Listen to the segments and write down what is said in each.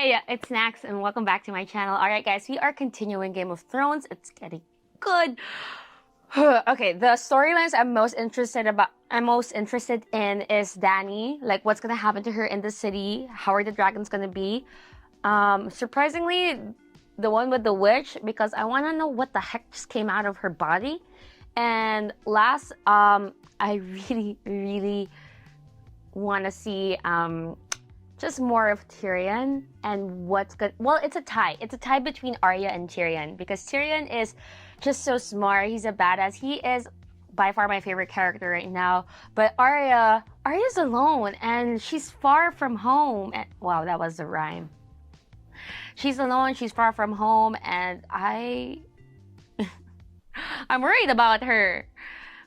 Hey, yeah, it's Nax, and welcome back to my channel. Alright guys, we are continuing Game of Thrones. It's getting good. Okay, the storylines I'm most interested in is Dany. Like, what's gonna happen to her in the city? How are the dragons gonna be? Surprisingly, the one with the witch, because I wanna know what the heck just came out of her body. And last, I really wanna see, just more of Tyrion and what's good. Well, it's a tie. It's a tie between Arya and Tyrion because Tyrion is just so smart. He's a badass. He is by far my favorite character right now. But Arya's alone and she's far from home. And wow, that was a rhyme. She's alone. She's far from home, and I'm worried about her.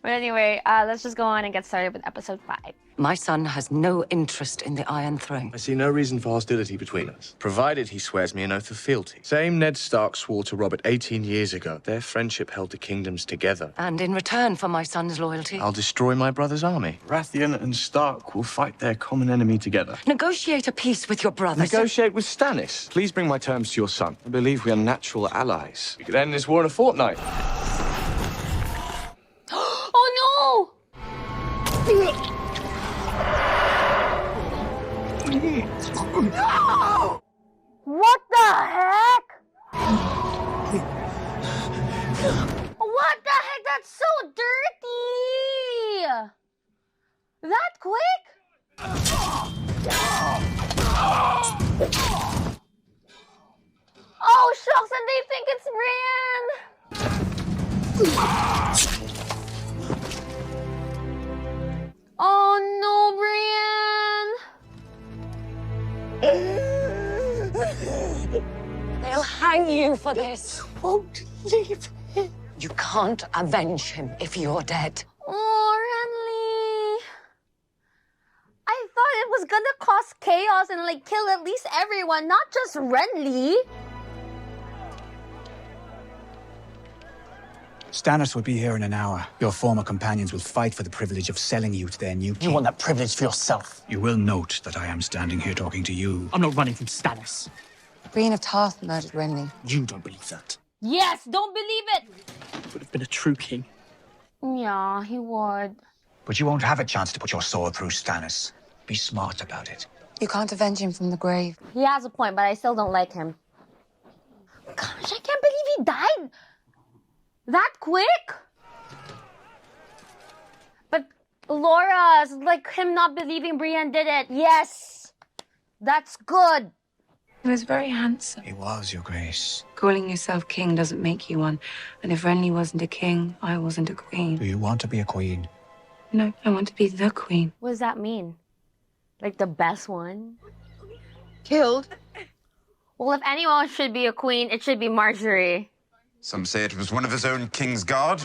But anyway, let's just go on and get started with episode 5. My son has no interest in the Iron Throne. I see no reason for hostility between us, provided he swears me an oath of fealty. Same Ned Stark swore to Robert 18 years ago. Their friendship held the kingdoms together. And in return for my son's loyalty, I'll destroy my brother's army. Baratheon and Stark will fight their common enemy together. negotiate a peace with your brothers. Negotiate with Stannis. Please bring my terms to your son. I believe we are natural allies. We could end this war in a fortnight. Oh no! No! What the heck? What the heck? That's so dirty! That quick? Oh shucks, and they think it's Brienne! Oh no, Brienne! They'll hang you for this. You won't leave him. You can't avenge him if you're dead. Oh, Renly. I thought it was gonna cause chaos and like kill at least everyone, not just Renly. Stannis will be here in an hour. Your former companions will fight for the privilege of selling you to their new king. You want that privilege for yourself. You will note that I am standing here talking to you. I'm not running from Stannis. Brienne of Qarth murdered Renly. You don't believe that. Yes, don't believe it. Would have been a true king. Yeah, he would. But you won't have a chance to put your sword through Stannis. Be smart about it. You can't avenge him from the grave. He has a point, but I still don't like him. Gosh, I can't believe he died that quick. But Laura's like him not believing Brienne did it. Yes, that's good. He was very handsome. He was, Your Grace. Calling yourself king doesn't make you one. And if Renly wasn't a king, I wasn't a queen. Do you want to be a queen? No, I want to be the queen. What does that mean? Like the best one? Killed? Well, if anyone should be a queen, it should be Marjorie. Some say it was one of his own King's Guard,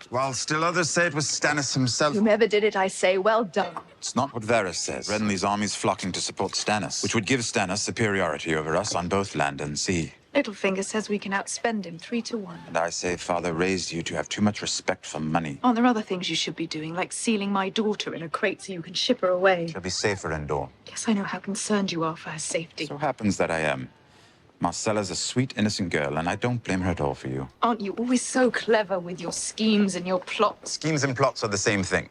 while still others say it was Stannis himself. Whomever did it, I say, well done. It's not what Varys says. Renly's army's flocking to support Stannis, which would give Stannis superiority over us on both land and sea. Littlefinger says we can outspend him 3-1. And I say Father raised you to have too much respect for money. Aren't there other things you should be doing, like sealing my daughter in a crate so you can ship her away? She'll be safer indoor. Yes, I know how concerned you are for her safety. So happens that I am. Marcella's a sweet, innocent girl, and I don't blame her at all for you. Aren't you always so clever with your schemes and your plots? Schemes and plots are the same thing.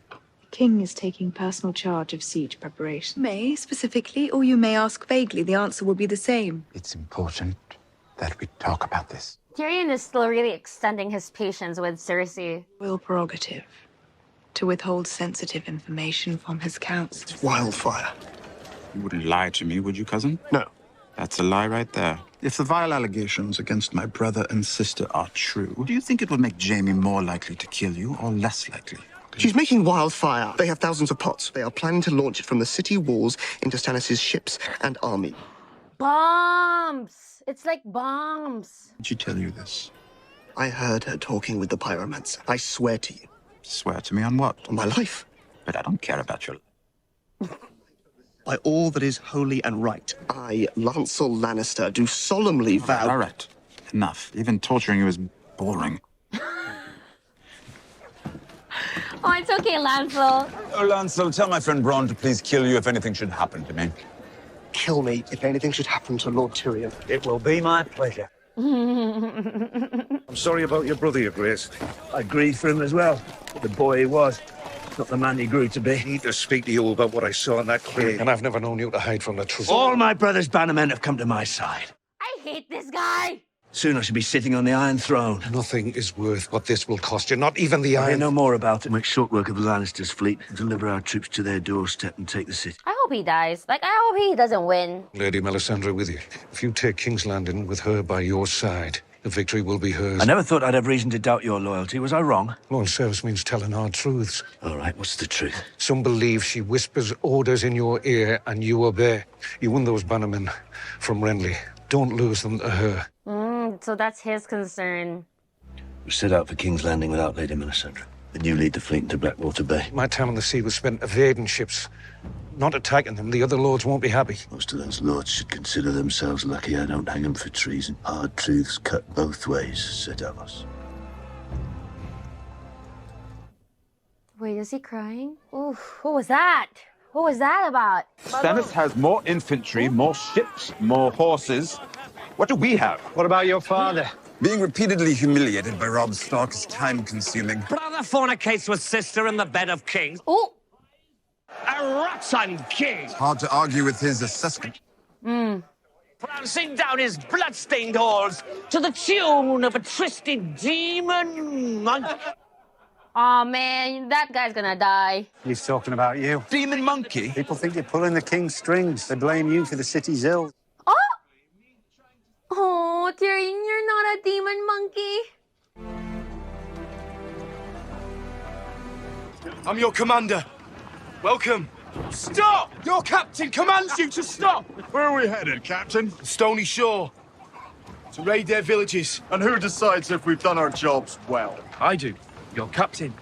King is taking personal charge of siege preparation. May, specifically, or you may ask vaguely. The answer will be the same. It's important that we talk about this. Tyrion is still really extending his patience with Cersei. Royal prerogative to withhold sensitive information from his council. Wildfire. You wouldn't lie to me, would you, cousin? No. That's a lie right there. If the vile allegations against my brother and sister are true, Do you think it would make Jaime more likely to kill you or less likely? She's making wildfire. They have thousands of pots. They are planning to launch it from the city walls into Stannis' ships and army. Bombs! It's like bombs. did she tell you this? I heard her talking with the pyromancer. I swear to you, Swear to me on what? on my life, But I don't care about your... by all that is holy and right, I, Lancel Lannister, do solemnly vow... All right. Enough. Even torturing you is boring. Oh, it's okay, Lancel. Oh, Lancel, tell my friend Bran to please kill you if anything should happen to me. kill me if anything should happen to Lord Tyrion. It will be my pleasure. I'm sorry about your brother, Your Grace. I grieve for him as well. The boy he was, not the man he grew to be. I need to speak to you about what I saw in that cave. And I've never known you to hide from the truth. All my brother's bannermen have come to my side. I hate this guy. Soon I shall be sitting on the Iron Throne. Nothing is worth what this will cost you, not even the Iron... I hear no more about it. Make short work of the Lannisters' fleet, deliver our troops to their doorstep and take the city. I hope he dies. Like, I hope he doesn't win. Lady Melisandre with you. If you take King's Landing with her by your side, the victory will be hers. I never thought I'd have reason to doubt your loyalty. Was I wrong? Loyal service means telling hard truths. All right, what's the truth? Some believe she whispers orders in your ear and you obey. You won those bannermen from Renly. Don't lose them to her. So that's his concern. We set out for King's Landing without Lady Melisandre. And you lead the fleet into Blackwater Bay. My time on the sea was spent evading ships, not attacking them. The other lords won't be happy. Most of those lords should consider themselves lucky I don't hang them for treason. Hard truths cut both ways, said Davos. Wait, is he crying? Ooh, what was that? What was that about? Stannis has more infantry, more ships, more horses. What do we have? What about your father? Being repeatedly humiliated by Robb Stark is time-consuming. Brother fornicates with sister in the bed of kings. Oh! A rotten king! Hard to argue with his assessment. Prancing down his blood-stained halls to the tune of a twisted demon monkey. Oh man, that guy's gonna die. He's talking about you. Demon monkey? People think you're pulling the king's strings. They blame you for the city's ills. Oh, Tyrion, you're not a demon monkey. I'm your commander. Welcome. Stop! Your captain commands you to stop! Where are we headed, Captain? Stony Shore. To raid their villages. And who decides if we've done our jobs well? I do. Your captain.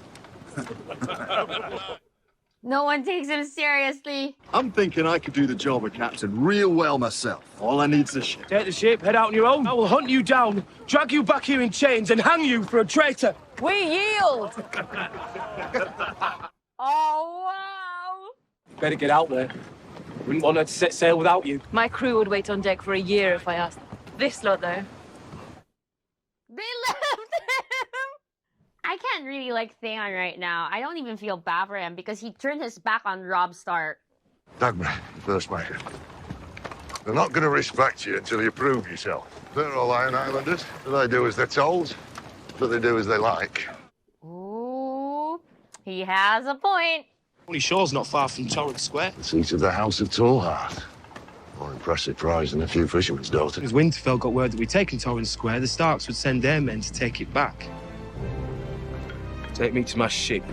No one takes him seriously. I'm thinking I could do the job of captain real well myself. All I need's a ship. Take the ship, head out on your own. I will hunt you down, drag you back here in chains, and hang you for a traitor. We yield! Oh, wow. Better get out there. Wouldn't want her to set sail without you. My crew would wait on deck for a year if I asked. This lot, though. They left him! I can't really like Theon right now. I don't even feel bad for him because he turned his back on Robb Stark. Dagmar, first mate. They're not going to respect you until you prove yourself. They're all Iron Islanders. They do as they're told, but they do as they like. Ooh, he has a point. Stony Shore's not far from Torrent Square. The seat of the House of Tallheart. More impressive prize than a few fishermen's daughters. As Winterfell got word that we'd taken Torrent Square, the Starks would send their men to take it back. Take me to my ship.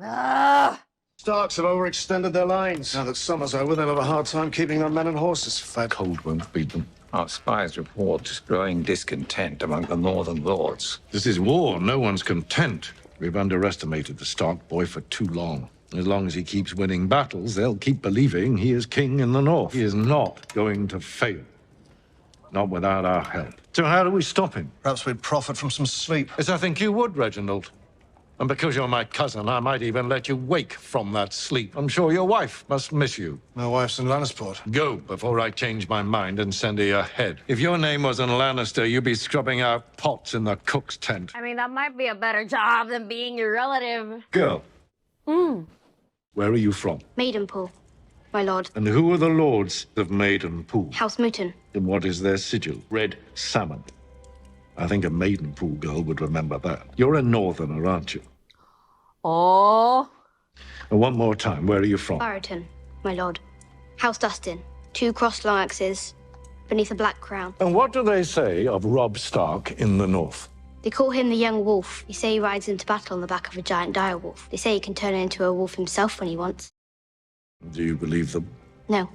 Ugh. Starks have overextended their lines. Now that summer's over, they'll have a hard time keeping their men and horses fed. Cold won't beat them. Our spies report growing discontent among the northern lords. This is war. No one's content. We've underestimated the Stark boy for too long. As long as he keeps winning battles, they'll keep believing he is king in the north. He is not going to fail. Not without our help. So how do we stop him? Perhaps we'd profit from some sleep. As I think you would, Reginald. And because you're my cousin, I might even let you wake from that sleep. I'm sure your wife must miss you. My wife's in Lannisport. Go before I change my mind and send her your head. If your name wasn't Lannister, you'd be scrubbing out pots in the cook's tent. I mean, that might be a better job than being your relative. Girl. Where are you from? Maidenpool, my lord. And who are the lords of Maidenpool? House Mouton. And what is their sigil? Red salmon. I think a Maidenpool girl would remember that. You're a northerner, aren't you? Oh. And one more time, where are you from? Barrington, my lord. House Dustin. 2 crossed long axes beneath a black crown. And what do they say of Robb Stark in the north? They call him the Young Wolf. They say he rides into battle on the back of a giant dire wolf. They say he can turn into a wolf himself when he wants. Do you believe them? No,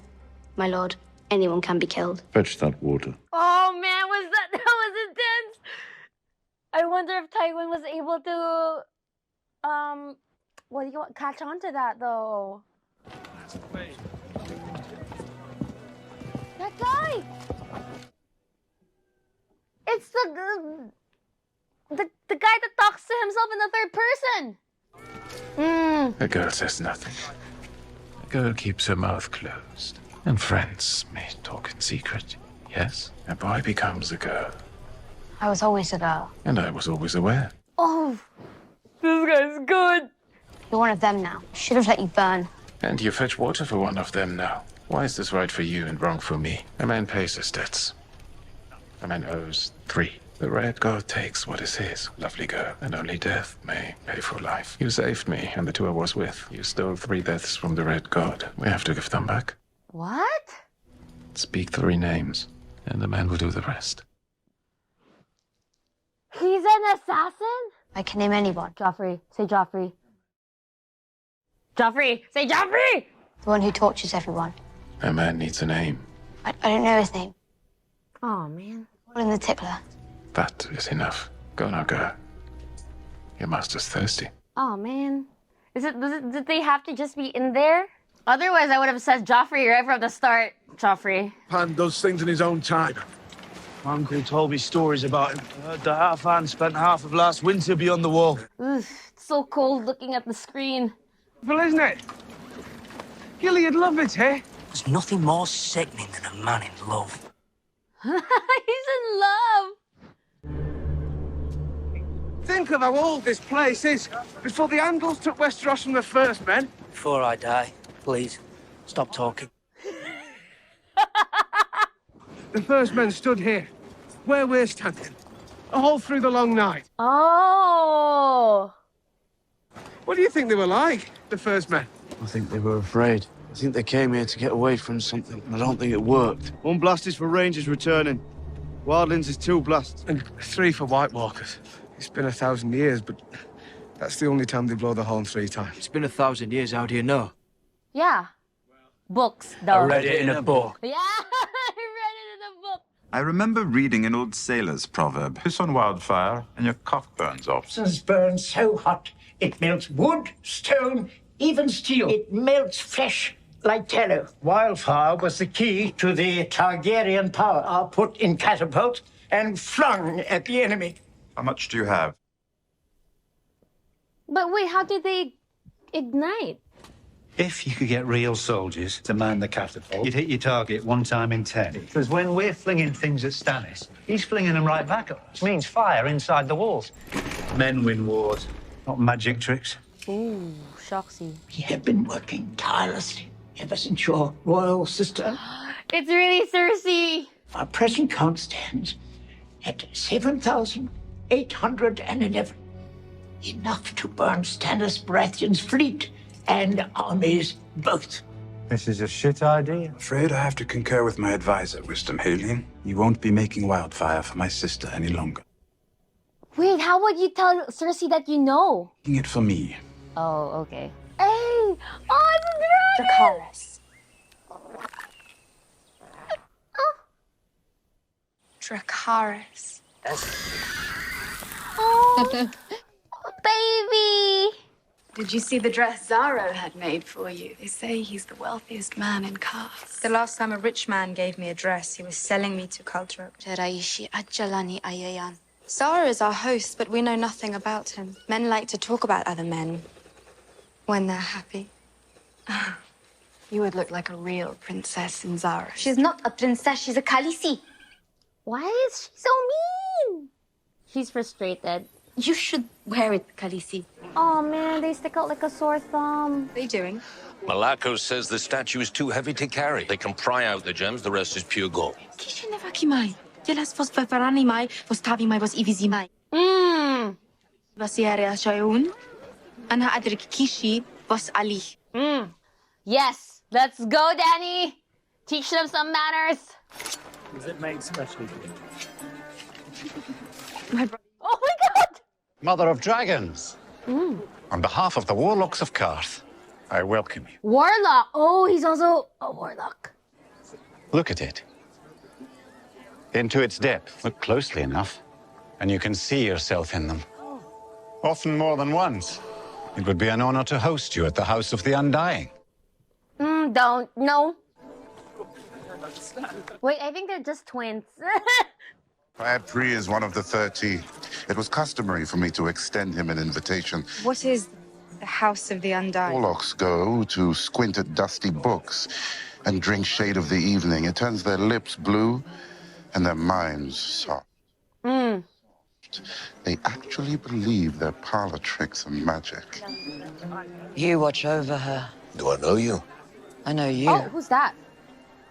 my lord. Anyone can be killed. Fetch that water. Oh man, that was intense. I wonder if Tywin was able to what do you want, catch on to that though? That guy! It's the guy that talks to himself in the third person. The girl says nothing. The girl keeps her mouth closed. And friends may talk in secret, yes? A boy becomes a girl. I was always a girl. And I was always aware. Oh, this guy's good. You're one of them now. Should have let you burn. And you fetch water for one of them now. Why is this right for you and wrong for me? A man pays his debts. A man owes 3. The Red God takes what is his, lovely girl, and only death may pay for life. You saved me and the 2 I was with. You stole 3 deaths from the Red God. We have to give them back. What? Speak 3 names, and the man will do the rest. He's an assassin? I can name anyone. Joffrey. Say Joffrey. Joffrey! Say Joffrey! The one who tortures everyone. A man needs a name. I don't know his name. Oh, man. What in the tickler? That is enough. Go now, girl. Your master's thirsty. Oh, man. Did they have to just be in there? Otherwise, I would have said Joffrey right from the start. Joffrey. Pan does things in his own time. My uncle told me stories about him. I heard that half-hand spent half of last winter beyond the wall. Oof, it's so cold looking at the screen. Well, isn't it? Gilly, you'd love it, eh? There's nothing more sickening than a man in love. He's in love. Think of how old this place is. Before the Andals took Westeros from the first men. Before I die, please, stop talking. The first men stood here, where we're standing, all through the long night. Oh. What do you think they were like, the first men? I think they were afraid. I think they came here to get away from something, and I don't think it worked. 1 blast is for Rangers returning. Wildlings is 2 blasts. And 3 for White Walkers. It's been 1,000 years, but that's the only time they blow the horn 3 times. It's been 1,000 years, how do you know? Yeah. Books, though. I read it in a book. Yeah, I read it in a book. I remember reading an old sailor's proverb. Piss on wildfire and your cock burns off. Substance burns so hot, it melts wood, stone, even steel. It melts flesh like tallow. Wildfire was the key to the Targaryen power, put in catapults and flung at the enemy. How much do you have? But wait, how did they ignite? If you could get real soldiers to man the catapult, you'd hit your target 1 time in 10. Because when we're flinging things at Stannis, he's flinging them right back at us. It means fire inside the walls. Men win wars, not magic tricks. Ooh, Shoxy. We have been working tirelessly ever since your royal sister. It's really Cersei. Our present count stands at 7,811. Enough to burn Stannis Baratheon's fleet and armies both. This is a shit idea. Afraid I have to concur with my advisor, Wisdom Haling. You won't be making wildfire for my sister any longer. Wait, how would you tell Cersei that you know? Making it for me. Oh, okay. Hey! Oh, it's a dragon! Dracarys. Oh, baby! Did you see the dress Zaro had made for you? They say he's the wealthiest man in Qarth. The last time a rich man gave me a dress, he was selling me to Kulturok. Zara is our host, but we know nothing about him. Men like to talk about other men when they're happy. You would look like a real princess in Zara. She's not a princess, she's a Khaleesi. Why is she so mean? She's frustrated. You should wear it, Khaleesi. Oh man, they stick out like a sore thumb. What are you doing? Malako says the statue is too heavy to carry. They can pry out the gems, the rest is pure gold. Mmm. Mm. Yes, let's go, Danny. Teach them some manners. Is it made specially? Oh my God! Mother of Dragons, on behalf of the Warlocks of Qarth, I welcome you. Warlock. Oh, he's also a warlock. Look at it. Into its depth. Look closely enough, and you can see yourself in them. Often more than once. It would be an honor to host you at the House of the Undying. Don't. No. Wait, I think they're just twins. Pri is one of the 30. It was customary for me to extend him an invitation. What is the House of the Undying? Warlocks go to squint at dusty books and drink shade of the evening. It turns their lips blue and their minds soft. Mm. They actually believe their parlor tricks are magic. You watch over her. Do I know you? I know you. Oh, who's that?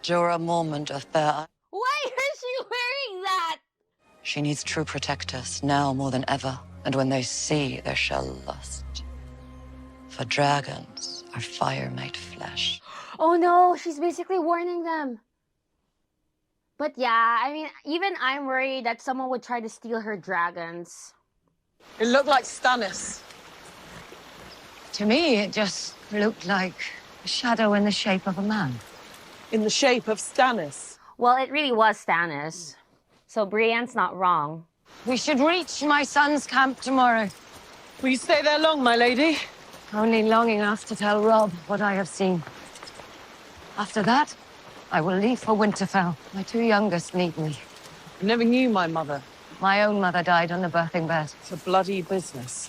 Jorah Mormont of Bear. Why is she wearing that? She needs true protectors, now more than ever. And when they see, they shall lust. For dragons are fire-made flesh. Oh no, she's basically warning them. But yeah, I mean, even I'm worried that someone would try to steal her dragons. It looked like Stannis. To me, it just looked like a shadow in the shape of a man. In the shape of Stannis. Well, it really was Stannis. So Brienne's not wrong. We should reach my son's camp tomorrow. Will you stay there long, my lady? Only long enough to tell Robb what I have seen. After that, I will leave for Winterfell. My two youngest need me. I never knew my mother. My own mother died on the birthing bed. It's a bloody business.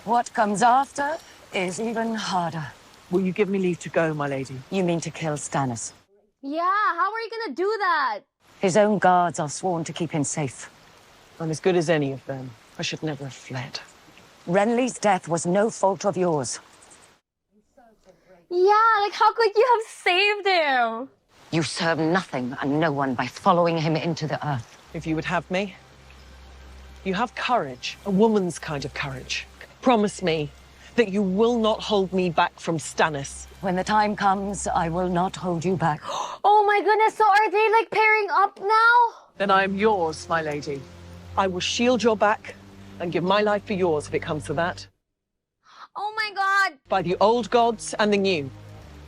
What comes after is even harder. Will you give me leave to go, my lady? You mean to kill Stannis? Yeah, how are you gonna do that? His own guards are sworn to keep him safe. I'm as good as any of them. I should never have fled. Renly's death was no fault of yours. Yeah, like how could you have saved him? You serve nothing and no one by following him into the earth. If you would have me, you have courage, a woman's kind of courage. Promise me that you will not hold me back from Stannis. When the time comes, I will not hold you back. Oh my goodness, so are they like pairing up now? Then I am yours, my lady. I will shield your back and give my life for yours if it comes to that. Oh my god! By the old gods and the new.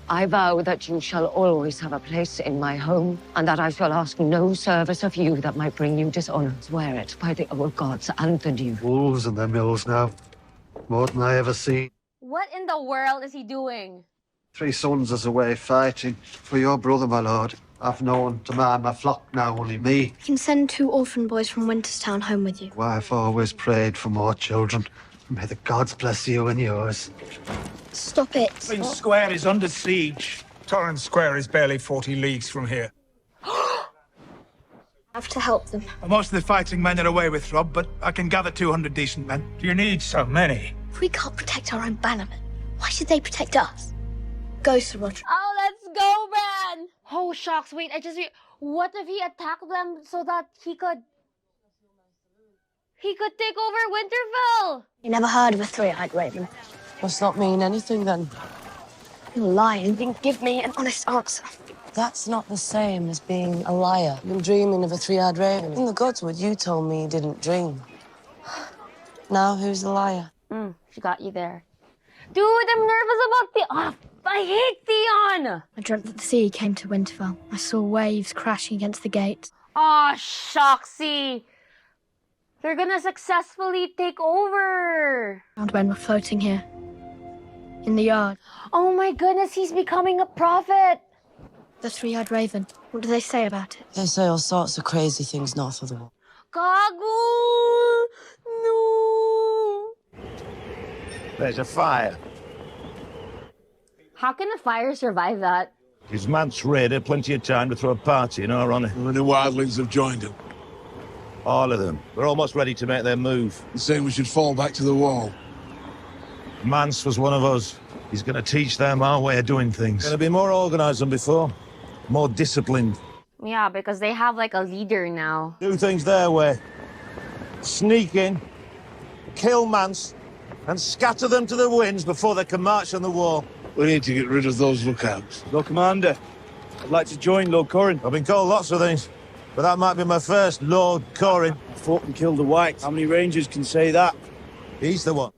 I vow that you shall always have a place in my home, and that I shall ask no service of you that might bring you dishonor. Swear it by the old gods and the new. Wolves in their mills now. More than I ever seen. What in the world is he doing? 3 sons is away fighting for your brother, my lord. I've no one to mind my flock now, only me. You can send 2 orphan boys from Winterstown home with you. Wife always prayed for more children. May the gods bless you and yours. Stop it. Flint Square is under siege. Torrance Square is barely 40 leagues from here. I have to help them. Most of the fighting men are away with Robb, but I can gather 200 decent men. Do you need so many? If we can't protect our own bannermen, why should they protect us? Go, Sir Roger. Oh, let's go, Bran! Oh, shucks, wait, what if he attacked them so that he could take over Winterfell? You never heard of a 3-eyed raven? Must not mean anything, then. You're lying. You didn't give me an honest answer. That's not the same as being a liar. You've been dreaming of a 3-eyed raven. In the Godswood, you told me you didn't dream. Now, who's the liar? She got you there. Dude, I'm nervous about Theon. I hate Theon! I dreamt that the sea came to Winterfell. I saw waves crashing against the gates. Oh, Shoxy! They're gonna successfully take over! And when we're floating here, in the yard. Oh my goodness, he's becoming a prophet! The 3-eyed raven. What do they say about it? They say all sorts of crazy things north of the wall. Gagu! No! There's a fire. How can a fire survive that? His man's ready, plenty of time to throw a party in our honour. How many wildlings have joined him? All of them. They're almost ready to make their move. You're saying we should fall back to the wall? Mance was one of us. He's going to teach them our way of doing things. Going to be more organised than before. More disciplined. Yeah, because they have like a leader now. Do things their way. Sneak in, kill Mance, and scatter them to the winds before they can march on the wall. We need to get rid of those lookouts. Lord Commander, I'd like to join Lord Corrin. I've been called lots of things, but that might be my first, Lord Corrin. I fought and killed the Whites. How many Rangers can say that? He's the one.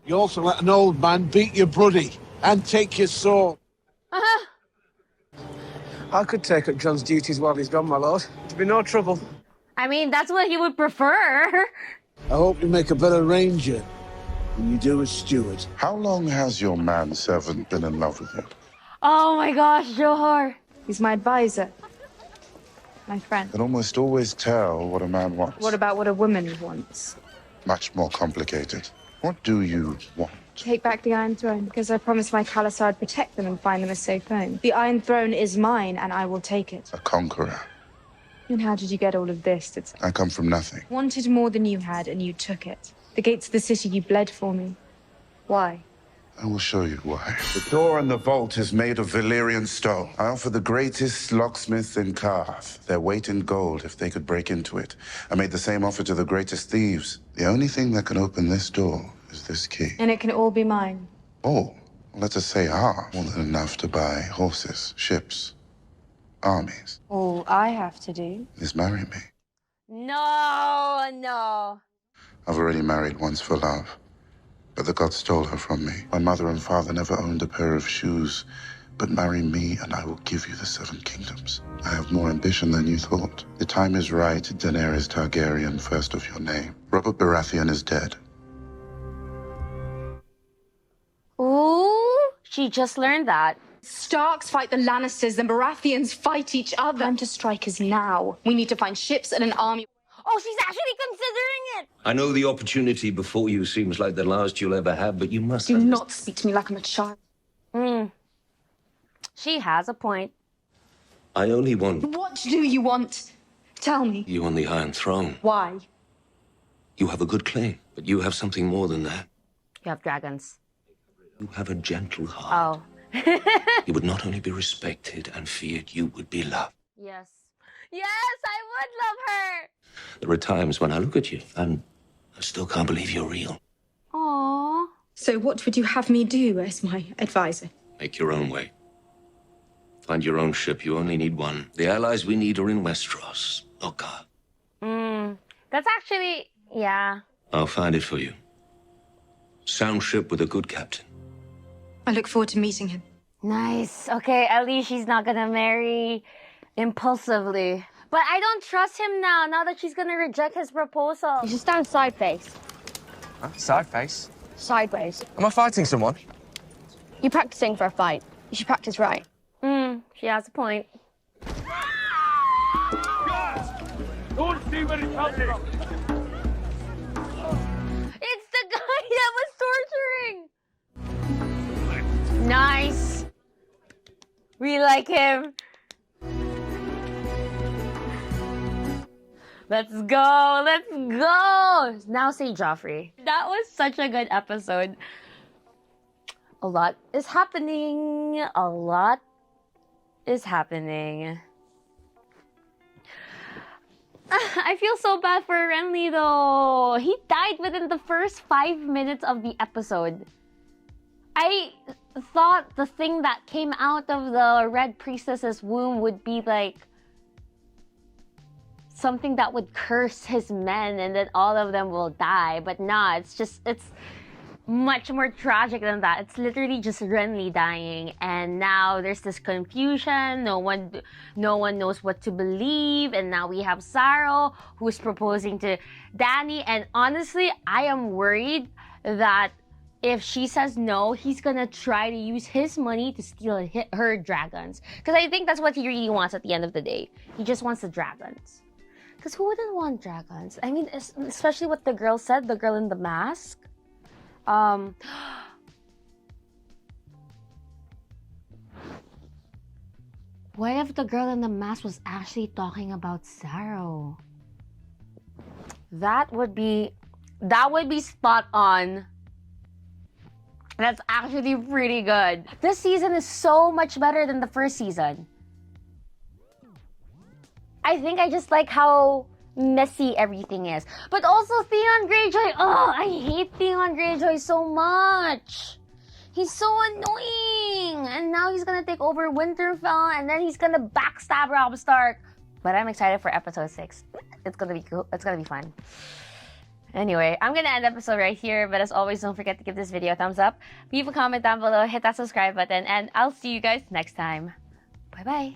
You also let an old man beat your buddy and take your sword. I could take up John's duties while he's gone, my lord. There'd be no trouble. I mean, that's what he would prefer. I hope you make a better ranger than you do as steward. How long has your manservant been in love with you? Oh my gosh, Johor. He's my advisor. My friend. I can almost always tell what a man wants. What about what a woman wants? Much more complicated. What do you want? Take back the Iron Throne, because I promised my Khalisar I'd protect them and find them a safe home. The Iron Throne is mine, and I will take it. A conqueror. And how did you get all of this? It's I come from nothing. wanted more than you had, and you took it. The gates of the city, you bled for me. Why? I will show you why. The door in the vault is made of Valyrian stone. I offer the greatest locksmith in Qarth their weight in gold if they could break into it. I made the same offer to the greatest thieves. The only thing that can open this door is this key. And it can all be mine. All, let us say half, more than enough to buy horses, ships, armies. All I have to do Is marry me. No. I've already married once for love, but the gods stole her from me. My mother and father never owned a pair of shoes, but marry me and I will give you the 7 kingdoms. I have more ambition than you thought. The time is right, Daenerys Targaryen, first of your name. Robert Baratheon is dead. Ooh, she just learned that. Starks fight the Lannisters, and Baratheons fight each other. Time to strike us now. We need to find ships and an army. Oh, she's actually considering it. I know the opportunity before you seems like the last you'll ever have, but you must Do not speak to me like I'm a child. She has a point. I only want What do you want? Tell me. you on the Iron Throne. Why? You have a good claim, but you have something more than that. You have dragons. You have a gentle heart. Oh. You would not only be respected and feared, you would be loved. Yes. Yes, I would love her. There are times when I look at you and I still can't believe you're real. Aww. So what would you have me do as my advisor? Make your own way. Find your own ship. You only need one. The allies we need are in Westeros. Oh, God. That's actually, yeah. I'll find it for you. Sound ship with a good captain. I look forward to meeting him. Nice. Okay, at least she's not gonna marry impulsively. But I don't trust him now that she's gonna reject his proposal. You should stand side face. Huh? Side face? Sideways. Am I fighting someone? You're practicing for a fight. You should practice right. She has a point. Don't see where it comes from. It's the guy that was torturing! Nice. We like him. Let's go. Let's go. Now say Joffrey. That was such a good episode. A lot is happening. A lot is happening. I feel so bad for Renly though. He died within the first 5 minutes of the episode. I thought the thing that came out of the Red Priestess's womb would be like something that would curse his men and then all of them will die. But nah, it's much more tragic than that. It's literally just Renly dying, and now there's this confusion. No one knows what to believe, and now we have Sarah who's proposing to Dany. And honestly, I am worried that if she says no, he's gonna try to use his money to steal her dragons. Because I think that's what he really wants at the end of the day. He just wants the dragons. Because who wouldn't want dragons? I mean, especially what the girl said, the girl in the mask. What if the girl in the mask was actually talking about Sarah? That would be spot on. That's actually pretty good. This season is so much better than the first season. I think I just like how messy everything is. But also Theon Greyjoy. Oh, I hate Theon Greyjoy so much. He's so annoying. And now he's gonna take over Winterfell and then he's gonna backstab Robb Stark. But I'm excited for episode 6. It's gonna be cool. It's gonna be fun. Anyway, I'm gonna end the episode right here. But as always, don't forget to give this video a thumbs up. Leave a comment down below, hit that subscribe button, and I'll see you guys next time. Bye-bye.